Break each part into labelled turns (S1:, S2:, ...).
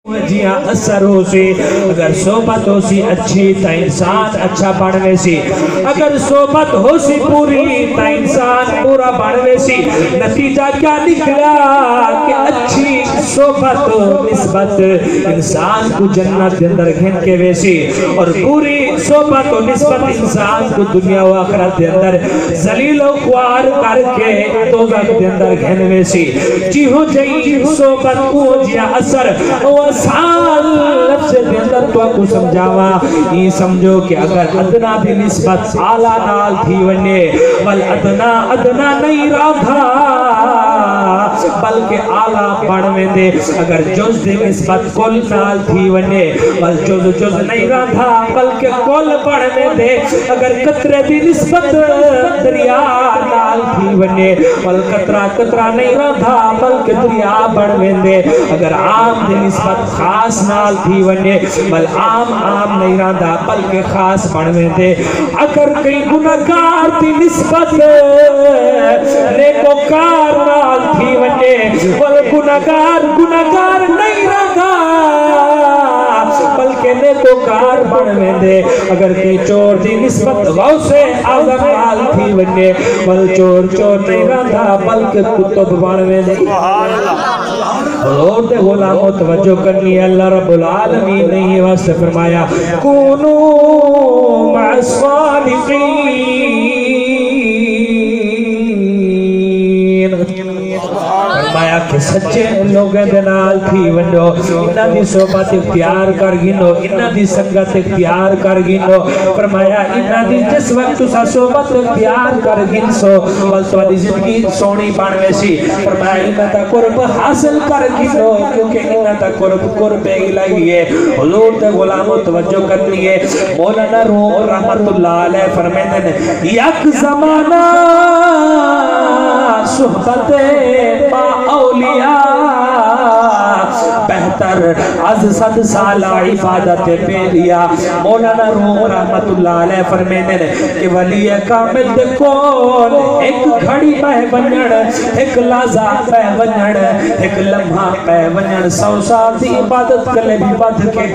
S1: جیاں اثر ہو سی اگر صحبت ہو سی اچھی تا انسان اچھا بڑھوے سی اگر صحبت ہو سی پوری تا انسان پورا بڑھوے سی نتیجہ کیا نکلا کہ اچھی صحبت نسبت انسان کو جنت کے اندر گھن کے ویسی اور پوری صحبت و نسبت انسان کو دنیا و آخرت کے اندر ذلیل و خوار کر کے دوزخ کے اندر گھن ویسی جی ہو جئی صحبت کو جیا اثر سال لفظ دے اندر تو کو سمجھاوا یہ سمجھو کہ اگر ادنا بھی نسبت اعلیٰ نال تھی ونے بل ادنا نہیں رہا بلکہ اعلیٰ بڑھ میں دے اگر جز دی نسبت کل نال تھی ونے بل جز نہیں رہا بلکہ کل بڑھ میں دے اگر قطرے دی نسبت دریا نال تھی ونے بل قطرہ نہیں رہا بلکہ دریا بڑھ میں دے اگر عام دی نسبت خاص نال تھی ونے بل عام نہیں رہا بلکہ خاص بڑھویں دے اگر کئی گناہگار دی نسبت نیکوکار نال تھی ونے بل گناہگار نہیں رہا بلکہ نیکوکار بڑھویں دے اگر کئی چور دی نسبت غوث اعظم نال تھی ونے بل چور نہیں رہا بلکہ کتب بڑھویں دے حضور دے غلاموں توجہ کرنی ہے اللہ رب العالمین نے یہ واسطے فرمایا کونو مع الصادقین فرمایا کہ سچے لوگیں دنال تھی ونڈو انہاں دی صحبت اختیار کر گنو انہاں دی سنگت اختیار کر گنو فرمایا انہاں دی جس وقت تسا صحبت اختیار کر گن سو والتوادی زندگی سونی بانوے سی فرمایا انہاں تا قرب حاصل کر گنو کیونکہ انہاں تا قرب الہی ہے حضور تے غلاموں توجہ کرنی ہے مولانا روم رحمت اللہ علیہ فرمیدن یک زمانہ صحبت با اولیاء بہتر از 100 سالہ عبادت پیلیا مولانا روم رحمت اللہ علیہ فرمیدن کہ ولی کامل دے کول ایک گھڑی پہ ونجڑ ایک لازہ پہ ونجڑ ایک لمحہ پہ ونجڑ 100 سال دی عبادت کلے بھی بدھ کے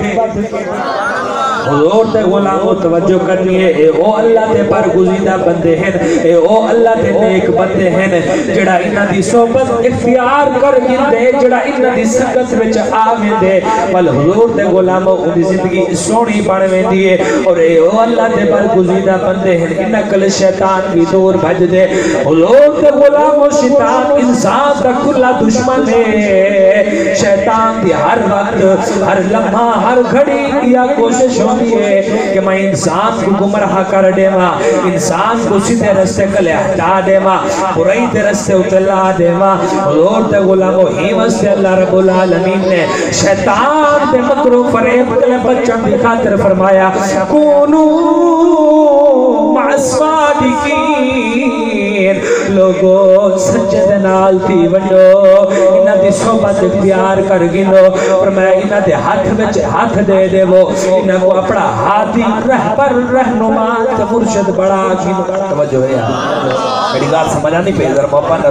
S1: حضور تے غلاموں توجہ کرنی ہے اے او اللہ تے برگزیدہ بندے ہیں اے او اللہ تے نیک بندے ہیں جڑا انہاں دی صحبت اختیار کر گندے جڑا انہاں دی سنگت وچ آویں دے بل حضور تے غلاموں دی زندگی سونی بن ویندی ہے اور اے او اللہ تے برگزیدہ بندے ہیں انہاں کل شیطان بھی دور بھج دے حضور تے غلاموں شیطان انسان دا کلا دشمن ہے شیطان دی ہر وقت ہر لمحہ ہر گھڑی یا کوشش ہوتی ہے کہ میں انسان کو گمراہ کر دے ماں انسان کو سیدھے رستے کلے ہٹا دے ماں برائی دے رستے اتلا دے ماں حضور تے غلاموں ہی واسطے اللہ رب العالمین نے شیطان تے مکر و فریب کلے بچن دی خاطر فرمایا کونو مع الصادقین لوگو سجد نال تھی ونڈو انہاں دی صحبت اختیار کر گنو فرمایا انہاں دے ہاتھ دے دے وہ انہاں کو اپنا ہاتھی رہبر رہنما مرشد بڑا گنو توجہ ہے میری بات سمجھا نہیں پہ ذرا موقع نہ